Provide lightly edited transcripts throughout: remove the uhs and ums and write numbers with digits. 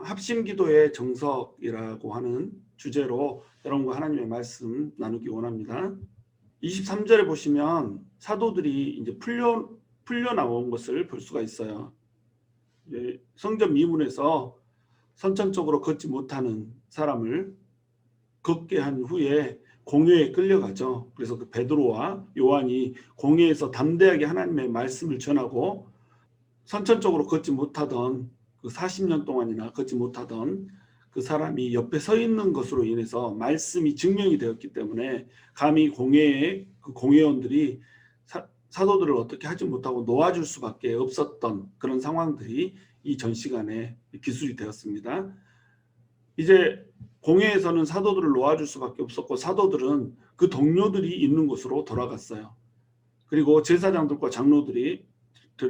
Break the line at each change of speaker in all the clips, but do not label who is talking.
합심기도의 정석이라고 하는 주제로 여러분과 하나님의 말씀 나누기 원합니다. 23절에 보시면 사도들이 이제 풀려 나온 것을 볼 수가 있어요. 성전 미문에서 선천적으로 걷지 못하는 사람을 걷게 한 후에 공회에 끌려가죠. 그래서 그 베드로와 요한이 공회에서 담대하게 하나님의 말씀을 전하고 선천적으로 걷지 못하던 그 40년 동안이나 걷지 못하던 그 사람이 옆에 서 있는 것으로 인해서 말씀이 증명이 되었기 때문에 감히 공회의 그 공회원들이 사도들을 어떻게 하지 못하고 놓아줄 수밖에 없었던 그런 상황들이 이 전 시간에 기술이 되었습니다. 이제 공회에서는 사도들을 놓아줄 수밖에 없었고 사도들은 그 동료들이 있는 곳으로 돌아갔어요. 그리고 제사장들과 장로들의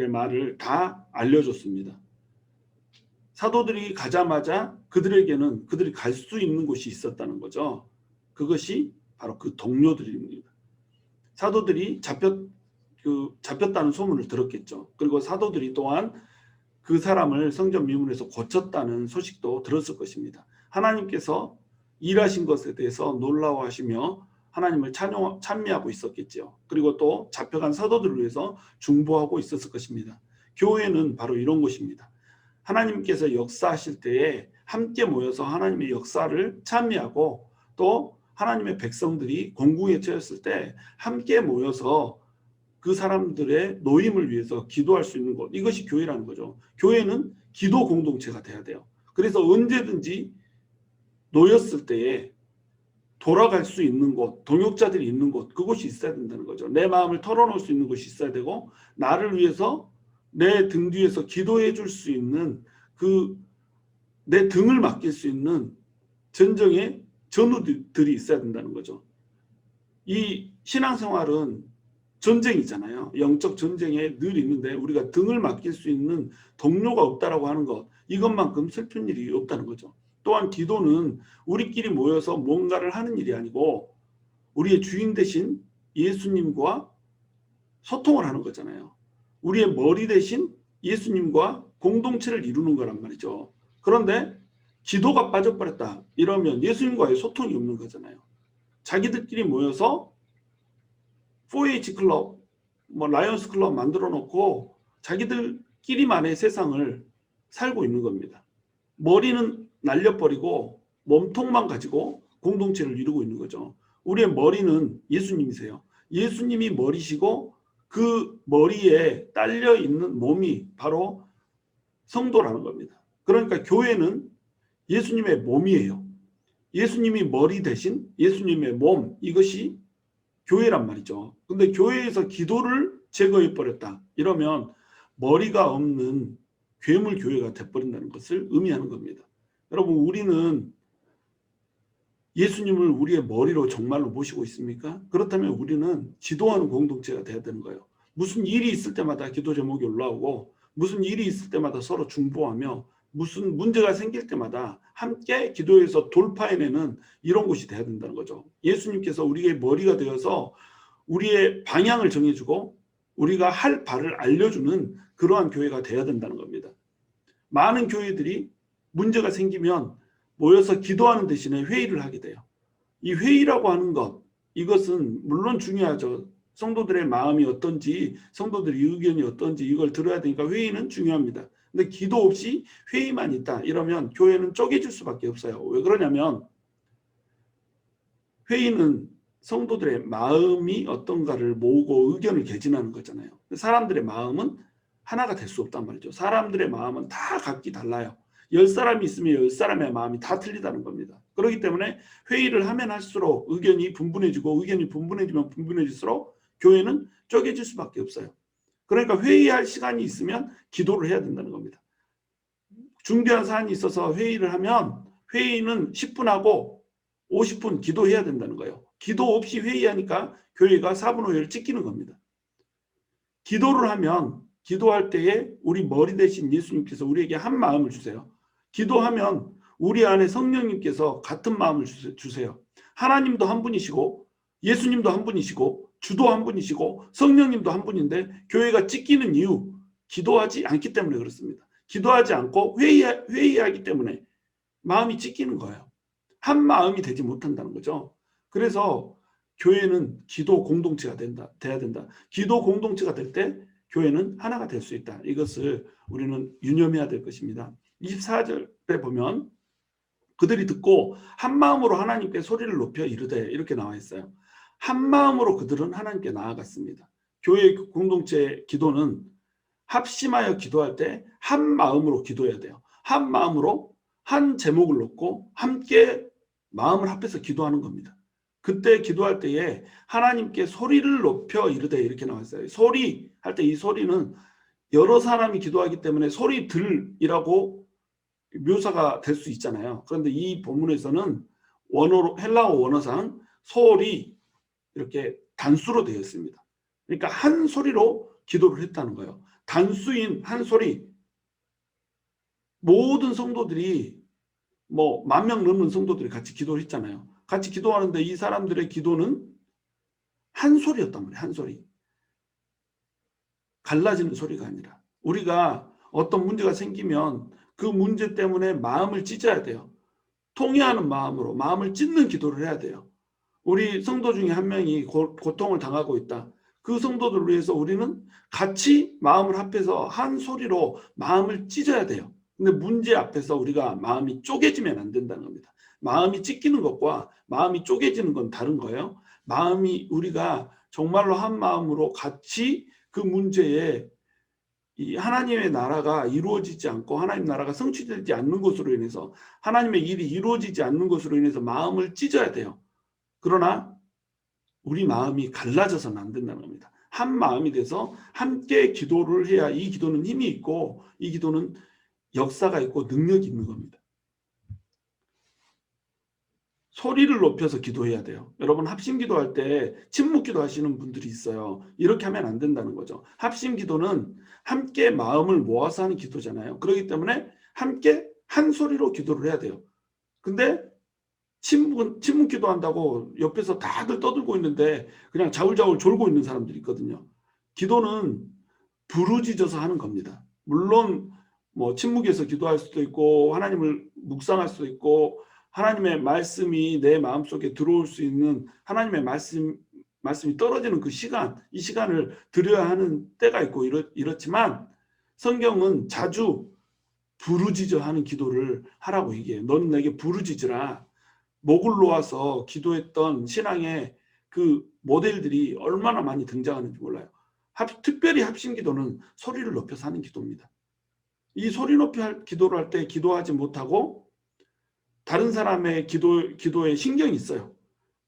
말을 다 알려줬습니다. 사도들이 가자마자 그들에게는 그들이 갈 수 있는 곳이 있었다는 거죠. 그것이 바로 그 동료들입니다. 사도들이 잡혔다는 소문을 들었겠죠. 그리고 사도들이 또한 그 사람을 성전 미문에서 고쳤다는 소식도 들었을 것입니다. 하나님께서 일하신 것에 대해서 놀라워하시며 하나님을 찬미하고 있었겠죠. 그리고 또 잡혀간 사도들을 위해서 중보하고 있었을 것입니다. 교회는 바로 이런 곳입니다. 하나님께서 역사하실 때에 함께 모여서 하나님의 역사를 찬미하고 또 하나님의 백성들이 공궁에 처했을 때 함께 모여서 그 사람들의 노임을 위해서 기도할 수 있는 곳, 이것이 교회라는 거죠. 교회는 기도 공동체가 돼야 돼요. 그래서 언제든지 놓였을 때에 돌아갈 수 있는 곳, 동역자들이 있는 곳, 그곳이 있어야 된다는 거죠. 내 마음을 털어놓을 수 있는 곳이 있어야 되고 나를 위해서 내 등 뒤에서 기도해 줄 수 있는 내 등을 맡길 수 있는 전정의 전우들이 있어야 된다는 거죠. 이 신앙생활은 전쟁이잖아요. 영적 전쟁에 늘 있는데 우리가 등을 맡길 수 있는 동료가 없다라고 하는 것, 이것만큼 슬픈 일이 없다는 거죠. 또한 기도는 우리끼리 모여서 뭔가를 하는 일이 아니고 우리의 주인 대신 예수님과 소통을 하는 거잖아요. 우리의 머리 대신 예수님과 공동체를 이루는 거란 말이죠. 그런데 기도가 빠져버렸다 이러면 예수님과의 소통이 없는 거잖아요. 자기들끼리 모여서 4H 클럽, 라이언스 클럽 만들어 놓고 자기들끼리만의 세상을 살고 있는 겁니다. 머리는 날려버리고 몸통만 가지고 공동체를 이루고 있는 거죠. 우리의 머리는 예수님이세요. 예수님이 머리시고 그 머리에 딸려 있는 몸이 바로 성도라는 겁니다. 그러니까 교회는 예수님의 몸이에요. 예수님이 머리 대신 예수님의 몸, 이것이 교회란 말이죠. 근데 교회에서 기도를 제거해 버렸다 이러면 머리가 없는 괴물 교회가 돼버린다는 것을 의미하는 겁니다. 여러분, 우리는 예수님을 우리의 머리로 정말로 모시고 있습니까? 그렇다면 우리는 기도하는 공동체가 돼야 되는 거예요. 무슨 일이 있을 때마다 기도 제목이 올라오고 무슨 일이 있을 때마다 서로 중보하며 무슨 문제가 생길 때마다 함께 기도해서 돌파해내는 이런 곳이 돼야 된다는 거죠. 예수님께서 우리의 머리가 되어서 우리의 방향을 정해주고 우리가 할 바를 알려주는 그러한 교회가 돼야 된다는 겁니다. 많은 교회들이 문제가 생기면 모여서 기도하는 대신에 회의를 하게 돼요. 이 회의라고 하는 것, 이것은 물론 중요하죠. 성도들의 마음이 어떤지, 성도들의 의견이 어떤지 이걸 들어야 되니까 회의는 중요합니다. 근데 기도 없이 회의만 있다 이러면 교회는 쪼개질 수밖에 없어요. 왜 그러냐면 회의는 성도들의 마음이 어떤가를 모으고 의견을 개진하는 거잖아요. 사람들의 마음은 하나가 될 수 없단 말이죠. 사람들의 마음은 다 각기 달라요. 10사람이 있으면 10사람의 마음이 다 틀리다는 겁니다. 그렇기 때문에 회의를 하면 할수록 의견이 분분해지고 의견이 분분해지면 분분해질수록 교회는 쪼개질 수밖에 없어요. 그러니까 회의할 시간이 있으면 기도를 해야 된다는 겁니다. 중대한 사안이 있어서 회의를 하면 회의는 10분 하고 50분 기도해야 된다는 거예요. 기도 없이 회의하니까 교회가 4분 5회를 찢기는 겁니다. 기도를 하면 기도할 때에 우리 머리 대신 예수님께서 우리에게 한 마음을 주세요. 기도하면 우리 안에 성령님께서 같은 마음을 주세요. 하나님도 한 분이시고 예수님도 한 분이시고 주도 한 분이시고 성령님도 한 분인데 교회가 찢기는 이유, 기도하지 않기 때문에 그렇습니다. 기도하지 않고 회의하기 때문에 마음이 찢기는 거예요. 한 마음이 되지 못한다는 거죠. 그래서 교회는 기도 공동체가 돼야 된다. 기도 공동체가 될 때 교회는 하나가 될 수 있다. 이것을 우리는 유념해야 될 것입니다. 24절에 보면 그들이 듣고 한 마음으로 하나님께 소리를 높여 이르되 이렇게 나와 있어요. 한 마음으로 그들은 하나님께 나아갔습니다. 교회 공동체 기도는 합심하여 기도할 때 한 마음으로 기도해야 돼요. 한 마음으로 한 제목을 놓고 함께 마음을 합해서 기도하는 겁니다. 그때 기도할 때에 하나님께 소리를 높여 이르되 이렇게 나왔어요. 소리 할 때 이 소리는 여러 사람이 기도하기 때문에 소리들이라고 묘사가 될 수 있잖아요. 그런데 이 본문에서는 헬라어 원어상 소리 이렇게 단수로 되어 있습니다. 그러니까 한 소리로 기도를 했다는 거예요. 단수인 한 소리. 모든 성도들이 뭐 10,000명 넘는 성도들이 같이 기도를 했잖아요. 같이 기도하는데 이 사람들의 기도는 한 소리였단 말이에요. 한 소리. 갈라지는 소리가 아니라 우리가 어떤 문제가 생기면 그 문제 때문에 마음을 찢어야 돼요. 통회하는 마음으로 마음을 찢는 기도를 해야 돼요. 우리 성도 중에 한 명이 고통을 당하고 있다. 그 성도들을 위해서 우리는 같이 마음을 합해서 한 소리로 마음을 찢어야 돼요. 근데 문제 앞에서 우리가 마음이 쪼개지면 안 된다는 겁니다. 마음이 찢기는 것과 마음이 쪼개지는 건 다른 거예요. 마음이 우리가 정말로 한 마음으로 같이 그 문제에 이 하나님의 나라가 이루어지지 않고 하나님 나라가 성취되지 않는 것으로 인해서 하나님의 일이 이루어지지 않는 것으로 인해서 마음을 찢어야 돼요. 그러나 우리 마음이 갈라져서는 안 된다는 겁니다. 한 마음이 돼서 함께 기도를 해야 이 기도는 힘이 있고 이 기도는 역사가 있고 능력이 있는 겁니다. 소리를 높여서 기도해야 돼요. 여러분 합심 기도할 때 침묵 기도하시는 분들이 있어요. 이렇게 하면 안 된다는 거죠. 합심 기도는 함께 마음을 모아서 하는 기도잖아요. 그렇기 때문에 함께 한 소리로 기도를 해야 돼요. 근데 침묵 기도한다고 옆에서 다들 떠들고 있는데 그냥 자울자울 졸고 있는 사람들이 있거든요. 기도는 부르짖어서 하는 겁니다. 물론 뭐 침묵에서 기도할 수도 있고 하나님을 묵상할 수도 있고 하나님의 말씀이 내 마음속에 들어올 수 있는 하나님의 말씀이 떨어지는 그 시간, 이 시간을 드려야 하는 때가 있고 이렇지만 성경은 자주 부르짖어 하는 기도를 하라고 얘기해요. 너는 내게 부르짖으라. 목을 놓아서 기도했던 신앙의 그 모델들이 얼마나 많이 등장하는지 몰라요. 특별히 합심 기도는 소리를 높여서 하는 기도입니다. 이 소리 높이 기도를 할 때 기도하지 못하고 다른 사람의 기도에 신경이 있어요.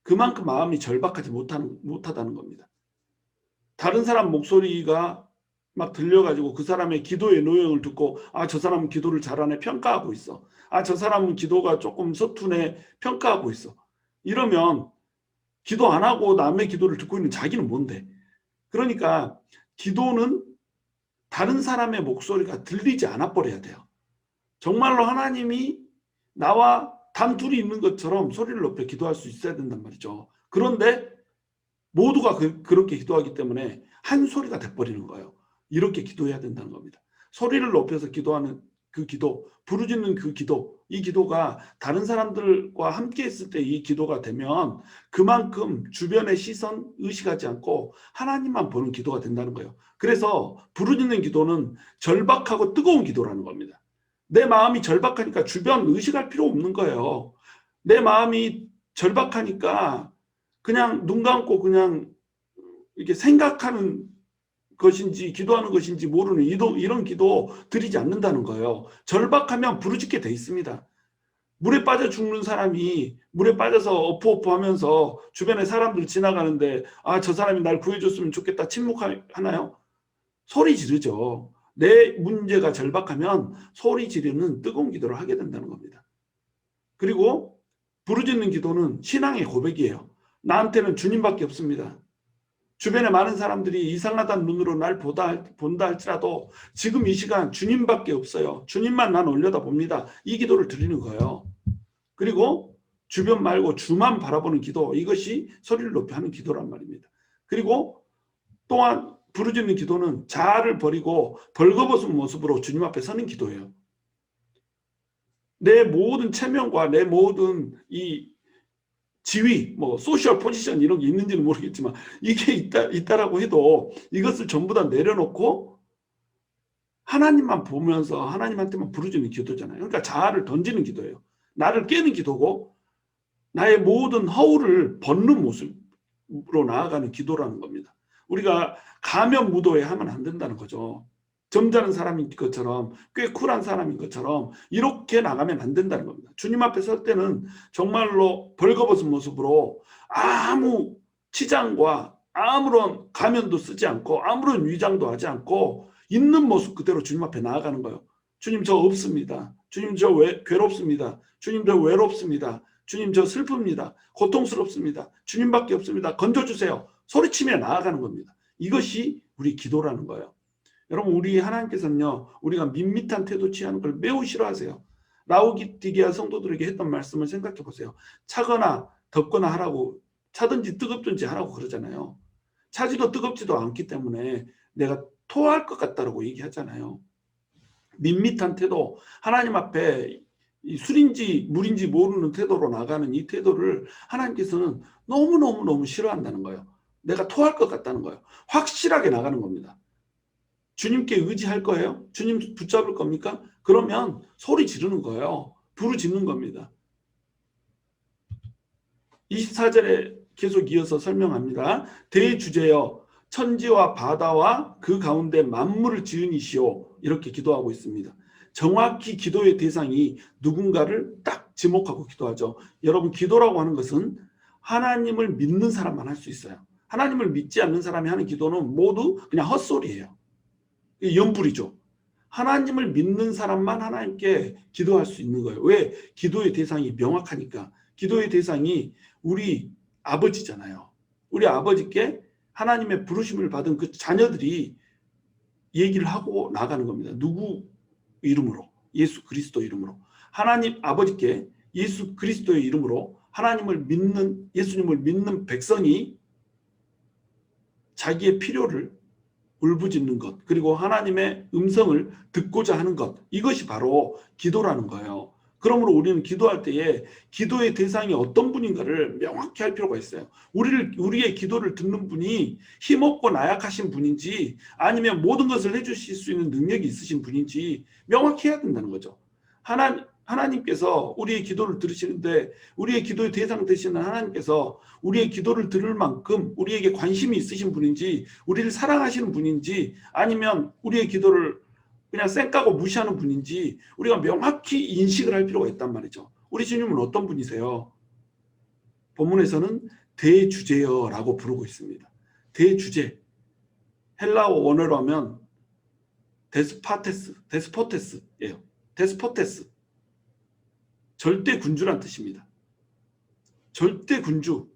그만큼 마음이 절박하지 못하다는 겁니다. 다른 사람 목소리가 막 들려가지고 그 사람의 기도의 노형을 듣고 아, 저 사람은 기도를 잘하네 평가하고 있어. 아, 저 사람은 기도가 조금 서투네 평가하고 있어. 이러면 기도 안 하고 남의 기도를 듣고 있는 자기는 뭔데? 그러니까 기도는 다른 사람의 목소리가 들리지 않아 버려야 돼요. 정말로 하나님이 나와 단둘이 있는 것처럼 소리를 높여 기도할 수 있어야 된단 말이죠. 그런데 모두가 그렇게 기도하기 때문에 한 소리가 돼버리는 거예요. 이렇게 기도해야 된다는 겁니다. 소리를 높여서 기도하는 그 기도, 부르짖는 그 기도, 이 기도가 다른 사람들과 함께 있을 때 이 기도가 되면 그만큼 주변의 시선 의식하지 않고 하나님만 보는 기도가 된다는 거예요. 그래서 부르짖는 기도는 절박하고 뜨거운 기도라는 겁니다. 내 마음이 절박하니까 주변 의식할 필요 없는 거예요. 내 마음이 절박하니까 그냥 눈 감고 그냥 이렇게 생각하는 것인지 기도하는 것인지 모르는 이런 기도 드리지 않는다는 거예요. 절박하면 부르짖게 돼 있습니다. 물에 빠져 죽는 사람이 물에 빠져서 어프어프하면서 주변에 사람들 지나가는데 아, 저 사람이 날 구해줬으면 좋겠다 침묵하나요? 소리 지르죠. 내 문제가 절박하면 소리 지르는 뜨거운 기도를 하게 된다는 겁니다. 그리고 부르짖는 기도는 신앙의 고백이에요. 나한테는 주님밖에 없습니다. 주변에 많은 사람들이 이상하다는 눈으로 날 본다 할지라도 지금 이 시간 주님밖에 없어요. 주님만 난 올려다봅니다. 이 기도를 드리는 거예요. 그리고 주변 말고 주만 바라보는 기도, 이것이 소리를 높여 하는 기도란 말입니다. 그리고 또한 부르짖는 기도는 자아를 버리고 벌거벗은 모습으로 주님 앞에 서는 기도예요. 내 모든 체면과 내 모든 이 지위, 뭐 소셜 포지션 이런 게 있는지는 모르겠지만 이게 있다라고 해도 이것을 전부 다 내려놓고 하나님만 보면서 하나님한테만 부르짖는 기도잖아요. 그러니까 자아를 던지는 기도예요. 나를 깨는 기도고 나의 모든 허울을 벗는 모습으로 나아가는 기도라는 겁니다. 우리가 가면무도회 하면 안 된다는 거죠. 점잖은 사람인 것처럼 꽤 쿨한 사람인 것처럼 이렇게 나가면 안 된다는 겁니다. 주님 앞에 설 때는 정말로 벌거벗은 모습으로 아무 치장과 아무런 가면도 쓰지 않고 아무런 위장도 하지 않고 있는 모습 그대로 주님 앞에 나아가는 거예요. 주님 저 없습니다. 주님 저 괴롭습니다. 주님 저 외롭습니다. 주님 저 슬픕니다. 고통스럽습니다. 주님밖에 없습니다. 건져주세요. 소리치며 나아가는 겁니다. 이것이 우리 기도라는 거예요. 여러분 우리 하나님께서는요. 우리가 밋밋한 태도 취하는 걸 매우 싫어하세요. 라오디게아 성도들에게 했던 말씀을 생각해 보세요. 차거나 덥거나 하라고 차든지 뜨겁든지 하라고 그러잖아요. 차지도 뜨겁지도 않기 때문에 내가 토할 것 같다라고 얘기하잖아요. 밋밋한 태도, 하나님 앞에 술인지 물인지 모르는 태도로 나가는 이 태도를 하나님께서는 너무너무 싫어한다는 거예요. 내가 토할 것 같다는 거예요. 확실하게 나가는 겁니다. 주님께 의지할 거예요? 주님 붙잡을 겁니까? 그러면 소리 지르는 거예요. 부르짖는 겁니다. 24절에 계속 이어서 설명합니다. 대주제여 천지와 바다와 그 가운데 만물을 지은 이시오. 이렇게 기도하고 있습니다. 정확히 기도의 대상이 누군가를 딱 지목하고 기도하죠. 여러분 기도라고 하는 것은 하나님을 믿는 사람만 할 수 있어요. 하나님을 믿지 않는 사람이 하는 기도는 모두 그냥 헛소리예요. 연불이죠. 하나님을 믿는 사람만 하나님께 기도할 수 있는 거예요. 왜? 기도의 대상이 명확하니까. 기도의 대상이 우리 아버지잖아요. 우리 아버지께 하나님의 부르심을 받은 그 자녀들이 얘기를 하고 나가는 겁니다. 누구 이름으로? 예수 그리스도 이름으로. 하나님 아버지께 예수 그리스도의 이름으로 하나님을 믿는, 예수님을 믿는 백성이 자기의 필요를 울부짖는 것, 그리고 하나님의 음성을 듣고자 하는 것, 이것이 바로 기도라는 거예요. 그러므로 우리는 기도할 때에 기도의 대상이 어떤 분인가를 명확히 할 필요가 있어요. 우리의 기도를 듣는 분이 힘없고 나약하신 분인지 아니면 모든 것을 해주실 수 있는 능력이 있으신 분인지 명확히 해야 된다는 거죠. 하나님께서 우리의 기도를 들으시는데 우리의 기도의 대상 되시는 하나님께서 우리의 기도를 들을 만큼 우리에게 관심이 있으신 분인지 우리를 사랑하시는 분인지 아니면 우리의 기도를 그냥 쌩까고 무시하는 분인지 우리가 명확히 인식을 할 필요가 있단 말이죠. 우리 주님은 어떤 분이세요? 본문에서는 대주제여라고 부르고 있습니다. 대주제. 헬라어 원어로 하면 데스포테스예요. 데스포테스. 절대 군주란 뜻입니다. 절대 군주.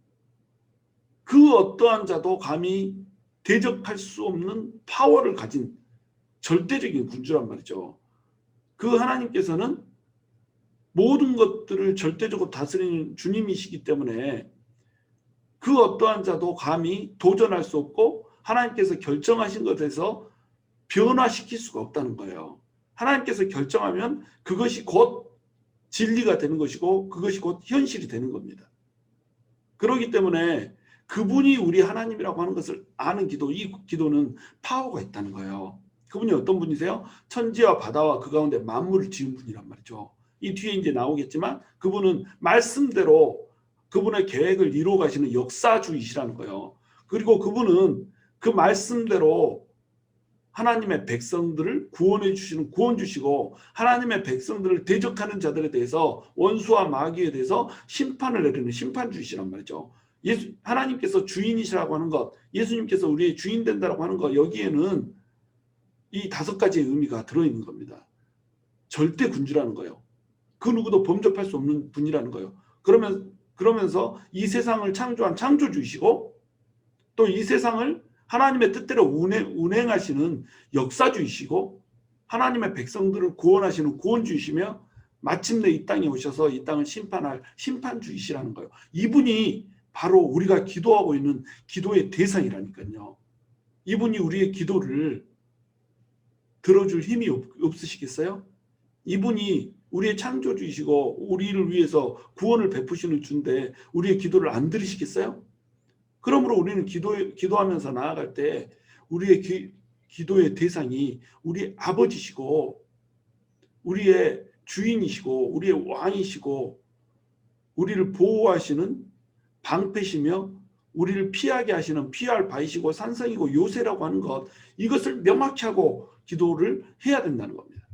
그 어떠한 자도 감히 대적할 수 없는 파워를 가진 절대적인 군주란 말이죠. 그 하나님께서는 모든 것들을 절대적으로 다스리는 주님이시기 때문에 그 어떠한 자도 감히 도전할 수 없고 하나님께서 결정하신 것에서 변화시킬 수가 없다는 거예요. 하나님께서 결정하면 그것이 곧 진리가 되는 것이고 그것이 곧 현실이 되는 겁니다. 그렇기 때문에 그분이 우리 하나님이라고 하는 것을 아는 기도, 이 기도는 파워가 있다는 거예요. 그분이 어떤 분이세요? 천지와 바다와 그 가운데 만물을 지은 분이란 말이죠. 이 뒤에 이제 나오겠지만 그분은 말씀대로 그분의 계획을 이루어 가시는 역사주이시라는 거예요. 그리고 그분은 그 말씀대로 하나님의 백성들을 구원해 주시는 구원주시고 하나님의 백성들을 대적하는 자들에 대해서 원수와 마귀에 대해서 심판을 내리는 심판주이시란 말이죠. 하나님께서 주인이시라고 하는 것, 예수님께서 우리의 주인 된다라고 하는 것, 여기에는 이 5가지의 의미가 들어있는 겁니다. 절대 군주라는 거예요. 그 누구도 범접할 수 없는 분이라는 거예요. 그러면서 이 세상을 창조한 창조주이시고 또 이 세상을 하나님의 뜻대로 운행하시는 역사주이시고 하나님의 백성들을 구원하시는 구원주이시며 마침내 이 땅에 오셔서 이 땅을 심판할 심판주이시라는 거예요. 이분이 바로 우리가 기도하고 있는 기도의 대상이라니까요. 이분이 우리의 기도를 들어줄 힘이 없으시겠어요? 이분이 우리의 창조주이시고 우리를 위해서 구원을 베푸시는 주인데 우리의 기도를 안 들으시겠어요? 그러므로 우리는 기도하면서 나아갈 때 우리의 기도의 대상이 우리 아버지시고 우리의 주인이시고 우리의 왕이시고 우리를 보호하시는 방패시며 우리를 피하게 하시는 피할 바이시고 산성이고 요새라고 하는 것, 이것을 명확히 하고 기도를 해야 된다는 겁니다.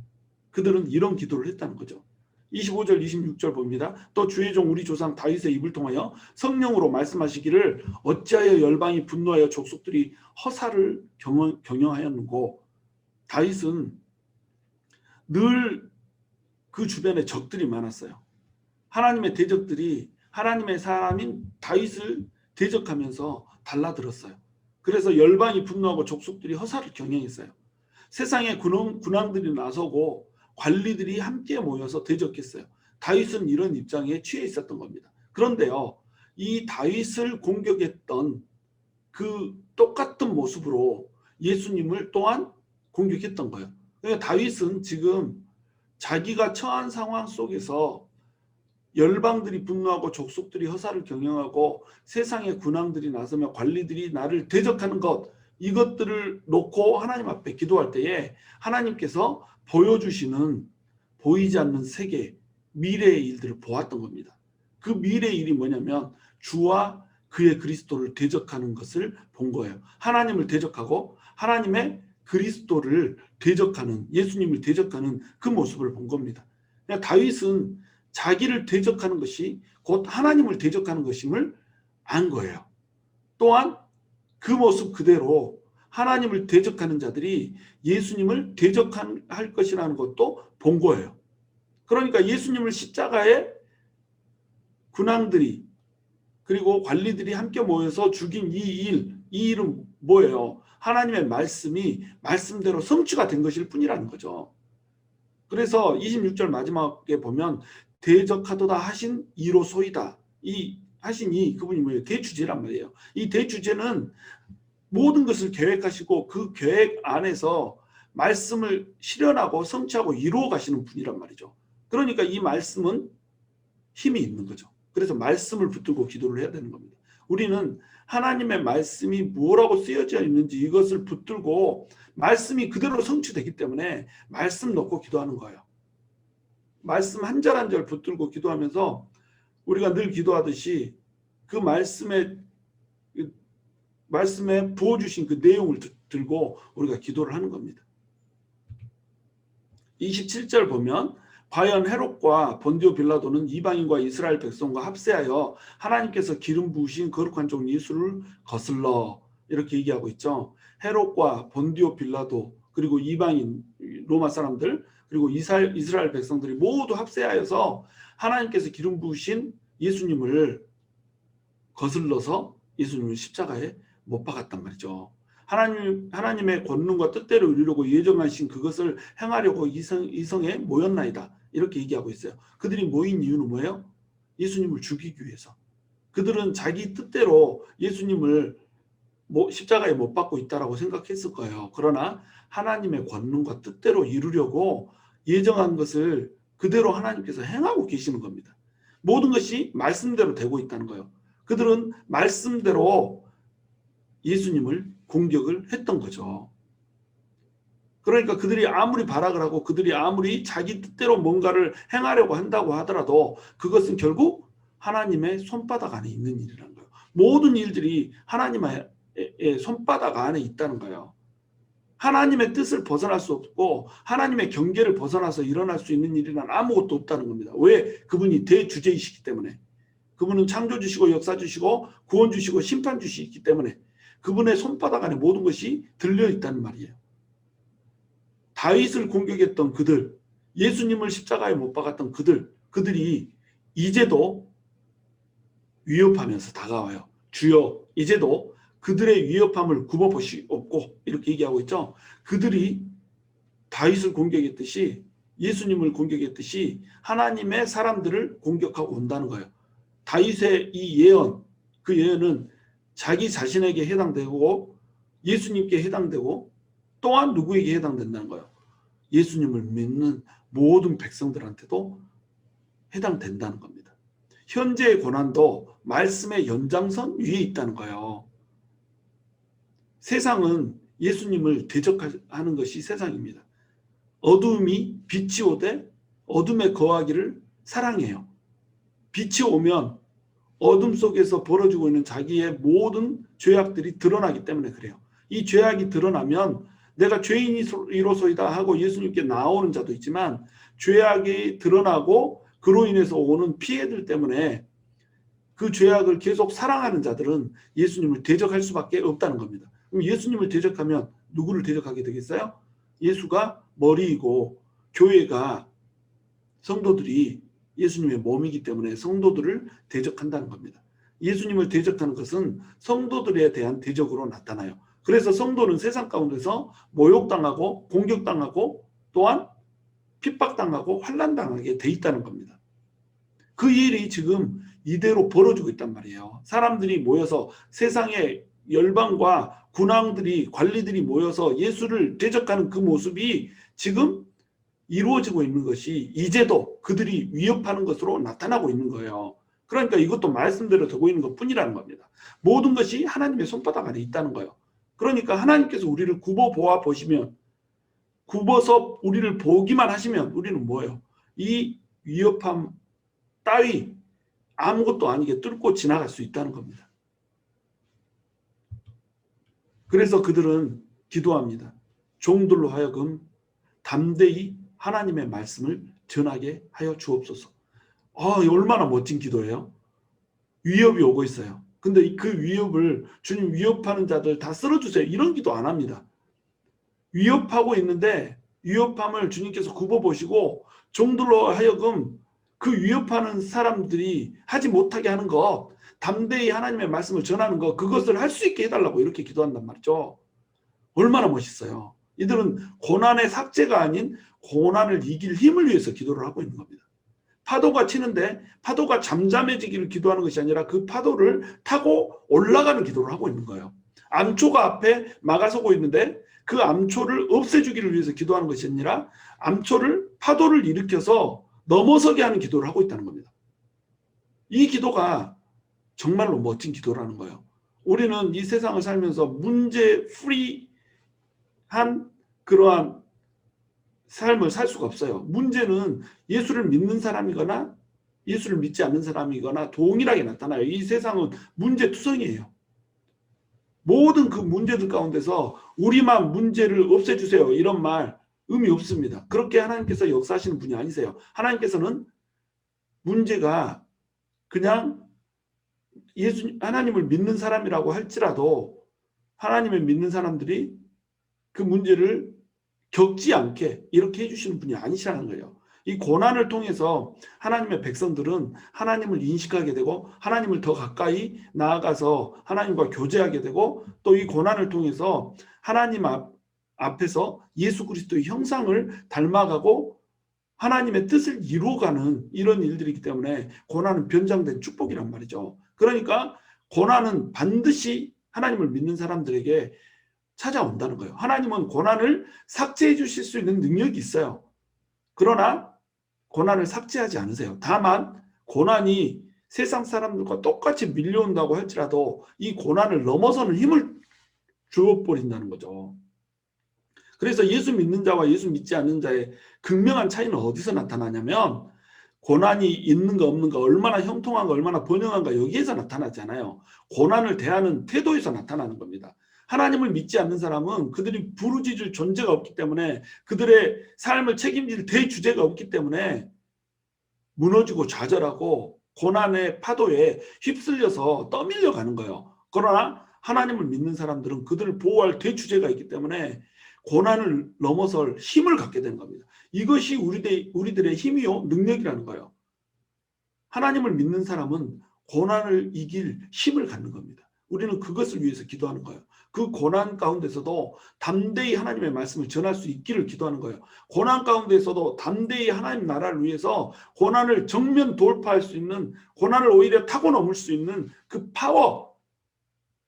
그들은 이런 기도를 했다는 거죠. 25절 26절 봅니다. 또 주의 종 우리 조상 다윗의 입을 통하여 성령으로 말씀하시기를 어찌하여 열방이 분노하여 족속들이 허사를 경영하였는고. 다윗은 늘 그 주변에 적들이 많았어요. 하나님의 대적들이 하나님의 사람인 다윗을 대적하면서 달라들었어요. 그래서 열방이 분노하고 족속들이 허사를 경영했어요. 세상의 군왕들이 나서고 관리들이 함께 모여서 대적했어요. 다윗은 이런 입장에 취해 있었던 겁니다. 그런데요, 이 다윗을 공격했던 그 똑같은 모습으로 예수님을 또한 공격했던 거예요. 그러니까 다윗은 지금 자기가 처한 상황 속에서 열방들이 분노하고 족속들이 허사를 경영하고 세상의 군왕들이 나서며 관리들이 나를 대적하는 것, 이것들을 놓고 하나님 앞에 기도할 때에 하나님께서 보여주시는 보이지 않는 세계, 미래의 일들을 보았던 겁니다. 그 미래의 일이 뭐냐면 주와 그의 그리스도를 대적하는 것을 본 거예요. 하나님을 대적하고 하나님의 그리스도를 대적하는, 예수님을 대적하는 그 모습을 본 겁니다. 그러니까 다윗은 자기를 대적하는 것이 곧 하나님을 대적하는 것임을 안 거예요. 또한 그 모습 그대로 하나님을 대적하는 자들이 예수님을 대적할 것이라는 것도 본 거예요. 그러니까 예수님을 십자가에 군왕들이 그리고 관리들이 함께 모여서 죽인 이 일은 뭐예요? 하나님의 말씀이 말씀대로 성취가 된 것일 뿐이라는 거죠. 그래서 26절 마지막에 보면 대적하도다 하신 이로 소이다. 이 하신 이 그분이 뭐예요? 대주제란 말이에요. 이 대주제는 모든 것을 계획하시고 그 계획 안에서 말씀을 실현하고 성취하고 이루어 가시는 분이란 말이죠. 그러니까 이 말씀은 힘이 있는 거죠. 그래서 말씀을 붙들고 기도를 해야 되는 겁니다. 우리는 하나님의 말씀이 뭐라고 쓰여져 있는지 이것을 붙들고 말씀이 그대로 성취되기 때문에 말씀 놓고 기도하는 거예요. 말씀 한 절 한 절 붙들고 기도하면서 우리가 늘 기도하듯이 그 말씀에 부어주신 그 내용을 들고 우리가 기도를 하는 겁니다. 27절 보면 과연 헤롯과 본디오 빌라도는 이방인과 이스라엘 백성과 합세하여 하나님께서 기름 부으신 거룩한 종 예수를 거슬러, 이렇게 얘기하고 있죠. 헤롯과 본디오 빌라도 그리고 이방인 로마 사람들 그리고 이스라엘 백성들이 모두 합세하여서 하나님께서 기름 부으신 예수님을 거슬러서 예수님을 십자가에 못 박았단 말이죠. 하나님의 권능과 뜻대로 이루려고 예정하신 그것을 행하려고 이성에 모였나이다. 이렇게 얘기하고 있어요. 그들이 모인 이유는 뭐예요? 예수님을 죽이기 위해서. 그들은 자기 뜻대로 예수님을 십자가에 못 박고 있다라고 생각했을 거예요. 그러나 하나님의 권능과 뜻대로 이루려고 예정한 것을 그대로 하나님께서 행하고 계시는 겁니다. 모든 것이 말씀대로 되고 있다는 거예요. 그들은 말씀대로 예수님을 공격을 했던 거죠. 그러니까 그들이 아무리 발악을 하고 그들이 아무리 자기 뜻대로 뭔가를 행하려고 한다고 하더라도 그것은 결국 하나님의 손바닥 안에 있는 일이라는 거예요. 모든 일들이 하나님의 손바닥 안에 있다는 거예요. 하나님의 뜻을 벗어날 수 없고 하나님의 경계를 벗어나서 일어날 수 있는 일이란 아무것도 없다는 겁니다. 왜? 그분이 대주제이시기 때문에. 그분은 창조주시고 역사주시고 구원주시고 심판주시기 때문에 그분의 손바닥 안에 모든 것이 들려있다는 말이에요. 다윗을 공격했던 그들, 예수님을 십자가에 못 박았던 그들이 이제도 위협하면서 다가와요. 주여, 이제도 그들의 위협함을 굽어보시옵고, 이렇게 얘기하고 있죠. 그들이 다윗을 공격했듯이 예수님을 공격했듯이 하나님의 사람들을 공격하고 온다는 거예요. 다윗의 이 예언, 그 예언은 자기 자신에게 해당되고 예수님께 해당되고 또한 누구에게 해당된다는 거예요? 예수님을 믿는 모든 백성들한테도 해당된다는 겁니다. 현재의 고난도 말씀의 연장선 위에 있다는 거예요. 세상은 예수님을 대적하는 것이 세상입니다. 어둠이 빛이 오되 어둠에 거하기를 사랑해요. 빛이 오면 어둠 속에서 벌어지고 있는 자기의 모든 죄악들이 드러나기 때문에 그래요. 이 죄악이 드러나면 내가 죄인이로소이다 하고 예수님께 나오는 자도 있지만 죄악이 드러나고 그로 인해서 오는 피해들 때문에 그 죄악을 계속 사랑하는 자들은 예수님을 대적할 수밖에 없다는 겁니다. 그럼 예수님을 대적하면 누구를 대적하게 되겠어요? 예수가 머리이고 교회가 성도들이 예수님의 몸이기 때문에 성도들을 대적한다는 겁니다. 예수님을 대적하는 것은 성도들에 대한 대적으로 나타나요. 그래서 성도는 세상 가운데서 모욕당하고 공격당하고 또한 핍박당하고 환난당하게 돼 있다는 겁니다. 그 일이 지금 이대로 벌어지고 있단 말이에요. 사람들이 모여서 세상의 열방과 군왕들이 관리들이 모여서 예수를 대적하는 그 모습이 지금 이루어지고 있는 것이 이제도 그들이 위협하는 것으로 나타나고 있는 거예요. 그러니까 이것도 말씀대로 되고 있는 것뿐이라는 겁니다. 모든 것이 하나님의 손바닥 안에 있다는 거예요. 그러니까 하나님께서 우리를 굽어 보아 보시면, 굽어서 우리를 보기만 하시면 우리는 뭐예요? 이 위협함 따위 아무것도 아니게 뚫고 지나갈 수 있다는 겁니다. 그래서 그들은 기도합니다. 종들로 하여금 담대히 하나님의 말씀을 전하게 하여 주옵소서. 얼마나 멋진 기도예요. 위협이 오고 있어요. 근데 그 위협을 주님 위협하는 자들 다 쓸어주세요. 이런 기도 안 합니다. 위협하고 있는데 위협함을 주님께서 굽어보시고 종들로 하여금 그 위협하는 사람들이 하지 못하게 하는 것, 담대히 하나님의 말씀을 전하는 것, 그것을 할 수 있게 해달라고 이렇게 기도한단 말이죠. 얼마나 멋있어요. 이들은 고난의 삭제가 아닌 고난을 이길 힘을 위해서 기도를 하고 있는 겁니다. 파도가 치는데 파도가 잠잠해지기를 기도하는 것이 아니라 그 파도를 타고 올라가는 기도를 하고 있는 거예요. 암초가 앞에 막아서고 있는데 그 암초를 없애주기를 위해서 기도하는 것이 아니라 파도를 일으켜서 넘어서게 하는 기도를 하고 있다는 겁니다. 이 기도가 정말로 멋진 기도라는 거예요. 우리는 이 세상을 살면서 문제 프리한 그러한 삶을 살 수가 없어요. 문제는 예수를 믿는 사람이거나 예수를 믿지 않는 사람이거나 동일하게 나타나요. 이 세상은 문제투성이에요. 모든 그 문제들 가운데서 우리만 문제를 없애주세요, 이런 말 의미 없습니다. 그렇게 하나님께서 역사하시는 분이 아니세요. 하나님께서는 문제가 그냥 하나님을 믿는 사람이라고 할지라도 하나님을 믿는 사람들이 그 문제를 겪지 않게 이렇게 해주시는 분이 아니시라는 거예요. 이 고난을 통해서 하나님의 백성들은 하나님을 인식하게 되고 하나님을 더 가까이 나아가서 하나님과 교제하게 되고 또 이 고난을 통해서 하나님 앞에서 예수 그리스도의 형상을 닮아가고 하나님의 뜻을 이루어가는 이런 일들이기 때문에 고난은 변장된 축복이란 말이죠. 그러니까 고난은 반드시 하나님을 믿는 사람들에게 찾아온다는 거예요. 하나님은 고난을 삭제해 주실 수 있는 능력이 있어요. 그러나 고난을 삭제하지 않으세요. 다만 고난이 세상 사람들과 똑같이 밀려온다고 할지라도 이 고난을 넘어서는 힘을 주어버린다는 거죠. 그래서 예수 믿는 자와 예수 믿지 않는 자의 극명한 차이는 어디서 나타나냐면 고난이 있는가 없는가, 얼마나 형통한가 얼마나 번영한가, 여기에서 나타나잖아요. 고난을 대하는 태도에서 나타나는 겁니다. 하나님을 믿지 않는 사람은 그들이 부르짖을 존재가 없기 때문에, 그들의 삶을 책임질 대주제가 없기 때문에 무너지고 좌절하고 고난의 파도에 휩쓸려서 떠밀려 가는 거예요. 그러나 하나님을 믿는 사람들은 그들을 보호할 대주제가 있기 때문에 고난을 넘어설 힘을 갖게 되는 겁니다. 이것이 우리들의 힘이요 능력이라는 거예요. 하나님을 믿는 사람은 고난을 이길 힘을 갖는 겁니다. 우리는 그것을 위해서 기도하는 거예요. 그 고난 가운데서도 담대히 하나님의 말씀을 전할 수 있기를 기도하는 거예요. 고난 가운데서도 담대히 하나님 나라를 위해서 고난을 정면 돌파할 수 있는, 고난을 오히려 타고 넘을 수 있는 그 파워,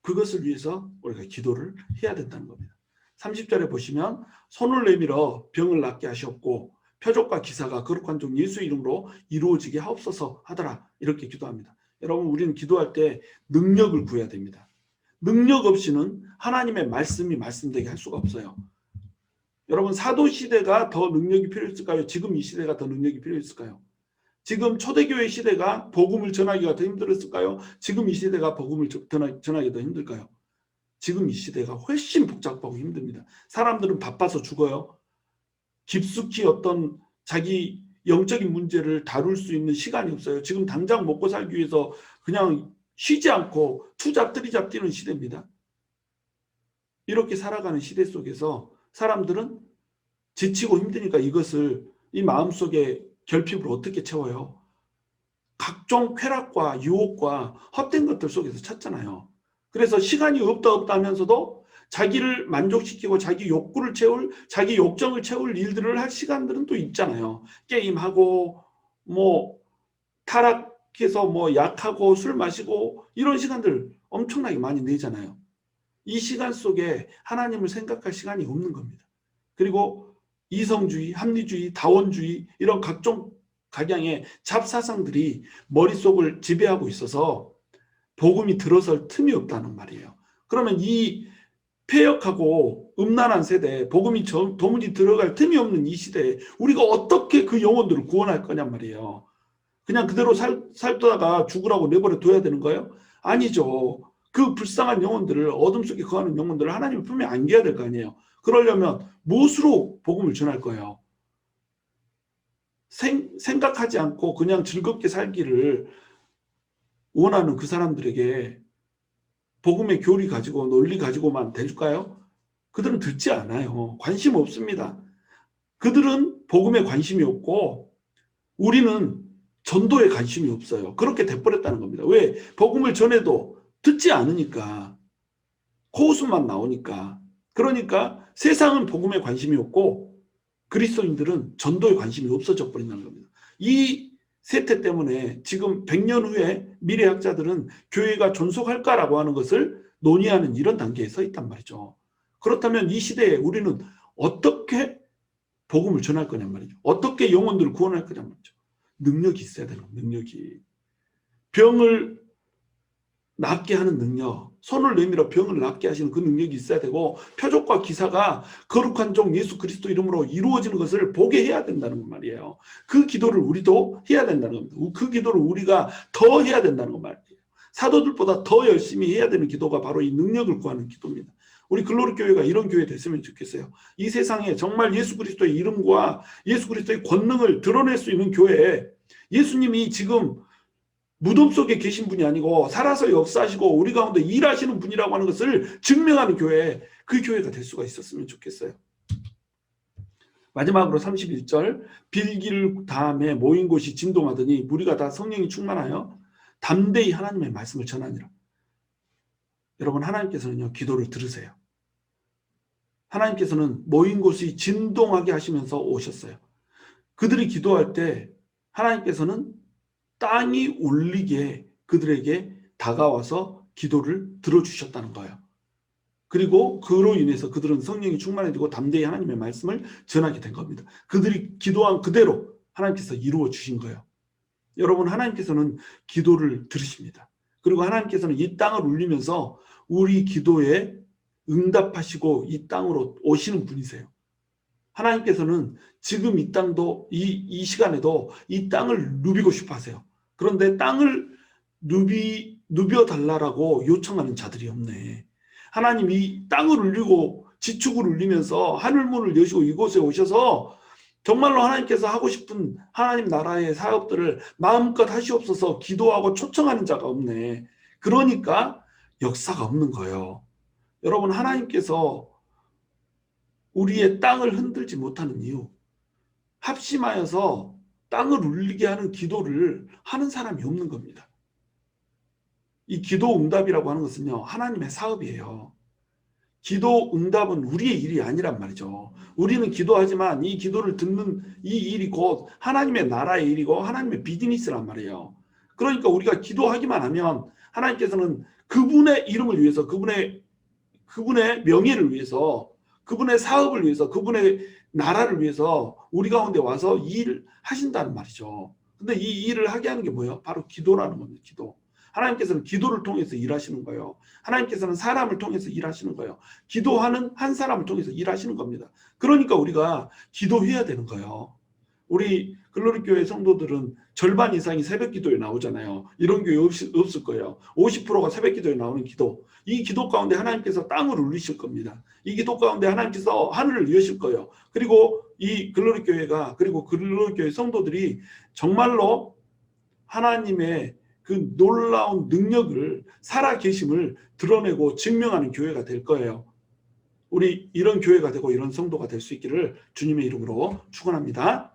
그것을 위해서 우리가 기도를 해야 된다는 겁니다. 30절에 보시면 손을 내밀어 병을 낫게 하시옵고 표적과 기사가 거룩한 종 예수 이름으로 이루어지게 하옵소서 하더라. 이렇게 기도합니다. 여러분, 우리는 기도할 때 능력을 구해야 됩니다. 능력 없이는 하나님의 말씀이 말씀되게 할 수가 없어요. 여러분, 사도 시대가 더 능력이 필요했을까요? 지금 이 시대가 더 능력이 필요했을까요? 지금 초대교회 시대가 복음을 전하기가 더 힘들었을까요? 지금 이 시대가 복음을 전하기 더 힘들까요? 지금 이 시대가 훨씬 복잡하고 힘듭니다. 사람들은 바빠서 죽어요. 깊숙이 어떤 자기 영적인 문제를 다룰 수 있는 시간이 없어요. 지금 당장 먹고 살기 위해서 그냥 쉬지 않고 투잡 뜨리잡 뛰는 시대입니다. 이렇게 살아가는 시대 속에서 사람들은 지치고 힘드니까 이것을 이 마음속에 결핍을 어떻게 채워요? 각종 쾌락과 유혹과 헛된 것들 속에서 찾잖아요. 그래서 시간이 없다 하면서도 자기를 만족시키고 자기 욕구를 채울, 자기 욕정을 채울 일들을 할 시간들은 또 있잖아요. 게임하고 뭐 타락해서 뭐 약하고 술 마시고 이런 시간들 엄청나게 많이 내잖아요. 이 시간 속에 하나님을 생각할 시간이 없는 겁니다. 그리고 이성주의, 합리주의, 다원주의 이런 각종 각양의 잡사상들이 머릿속을 지배하고 있어서 복음이 들어설 틈이 없다는 말이에요. 그러면 이 폐역하고 음란한 세대, 복음이 도무지 들어갈 틈이 없는 이 시대에 우리가 어떻게 그 영혼들을 구원할 거냔 말이에요. 그냥 그대로 살다가 죽으라고 내버려 둬야 되는 거예요? 아니죠. 그 불쌍한 영혼들을, 어둠 속에 거하는 영혼들을 하나님의 품에 안겨야 될 거 아니에요. 그러려면 무엇으로 복음을 전할 거예요? 생각하지 않고 그냥 즐겁게 살기를 원하는 그 사람들에게 복음의 교리 가지고 논리 가지고만 대줄까요? 그들은 듣지 않아요. 관심 없습니다. 그들은 복음에 관심이 없고 우리는 전도에 관심이 없어요. 그렇게 돼버렸다는 겁니다. 왜? 복음을 전해도 듣지 않으니까. 코웃음만 나오니까. 그러니까 세상은 복음에 관심이 없고 그리스도인들은 전도에 관심이 없어져 버린다는 겁니다. 이 세태 때문에 지금 100년 후에 미래학자들은 교회가 존속할까라고 하는 것을 논의하는 이런 단계에 서 있단 말이죠. 그렇다면 이 시대에 우리는 어떻게 복음을 전할 거냔 말이죠. 어떻게 영혼들을 구원할 거냔 말이죠. 능력이 있어야 되는 거예요. 능력이. 병을 낫게 하는 능력, 손을 내밀어 병을 낫게 하시는 그 능력이 있어야 되고 표적과 기사가 거룩한 종 예수 그리스도 이름으로 이루어지는 것을 보게 해야 된다는 말이에요. 그 기도를 우리도 해야 된다는 겁니다. 그 기도를 우리가 더 해야 된다는 거 말이에요. 사도들보다 더 열심히 해야 되는 기도가 바로 이 능력을 구하는 기도입니다. 우리 글로리 교회가 이런 교회 됐으면 좋겠어요. 이 세상에 정말 예수 그리스도의 이름과 예수 그리스도의 권능을 드러낼 수 있는 교회에 예수님이 지금 무덤 속에 계신 분이 아니고 살아서 역사하시고 우리 가운데 일하시는 분이라고 하는 것을 증명하는 교회, 그 교회가 될 수가 있었으면 좋겠어요. 마지막으로 31절 빌기를 다음에 모인 곳이 진동하더니 무리가 다 성령이 충만하여 담대히 하나님의 말씀을 전하니라. 여러분, 하나님께서는요, 기도를 들으세요. 하나님께서는 모인 곳이 진동하게 하시면서 오셨어요. 그들이 기도할 때 하나님께서는 땅이 울리게 그들에게 다가와서 기도를 들어주셨다는 거예요. 그리고 그로 인해서 그들은 성령이 충만해지고 담대히 하나님의 말씀을 전하게 된 겁니다. 그들이 기도한 그대로 하나님께서 이루어 주신 거예요. 여러분, 하나님께서는 기도를 들으십니다. 그리고 하나님께서는 이 땅을 울리면서 우리 기도에 응답하시고 이 땅으로 오시는 분이세요. 하나님께서는 지금 이 땅도 이 시간에도 이 땅을 누비고 싶어 하세요. 그런데 땅을 누벼달라고 요청하는 자들이 없네. 하나님이 이 땅을 울리고 지축을 울리면서 하늘문을 여시고 이곳에 오셔서 정말로 하나님께서 하고 싶은 하나님 나라의 사업들을 마음껏 하시옵소서 기도하고 초청하는 자가 없네. 그러니까 역사가 없는 거예요. 여러분, 하나님께서 우리의 땅을 흔들지 못하는 이유, 합심하여서 땅을 울리게 하는 기도를 하는 사람이 없는 겁니다. 이 기도 응답이라고 하는 것은요, 하나님의 사업이에요. 기도 응답은 우리의 일이 아니란 말이죠. 우리는 기도하지만 이 기도를 듣는 이 일이 곧 하나님의 나라의 일이고 하나님의 비즈니스란 말이에요. 그러니까 우리가 기도하기만 하면 하나님께서는 그분의 이름을 위해서, 그분의 명예를 위해서, 그분의 사업을 위해서, 그분의 나라를 위해서 우리 가운데 와서 일하신다는 말이죠. 근데 이 일을 하게 하는 게 뭐예요? 바로 기도라는 겁니다. 기도. 하나님께서는 기도를 통해서 일하시는 거예요. 하나님께서는 사람을 통해서 일하시는 거예요. 기도하는 한 사람을 통해서 일하시는 겁니다. 그러니까 우리가 기도해야 되는 거예요. 우리 글로리 교회 성도들은 절반 이상이 새벽 기도에 나오잖아요. 이런 교회 없을 거예요. 50%가 새벽 기도에 나오는 기도. 이 기도 가운데 하나님께서 땅을 울리실 겁니다. 이 기도 가운데 하나님께서 하늘을 여실 거예요. 그리고 이 글로리 교회가, 그리고 글로리 교회 성도들이 정말로 하나님의 그 놀라운 능력을, 살아계심을 드러내고 증명하는 교회가 될 거예요. 우리 이런 교회가 되고 이런 성도가 될 수 있기를 주님의 이름으로 축원합니다.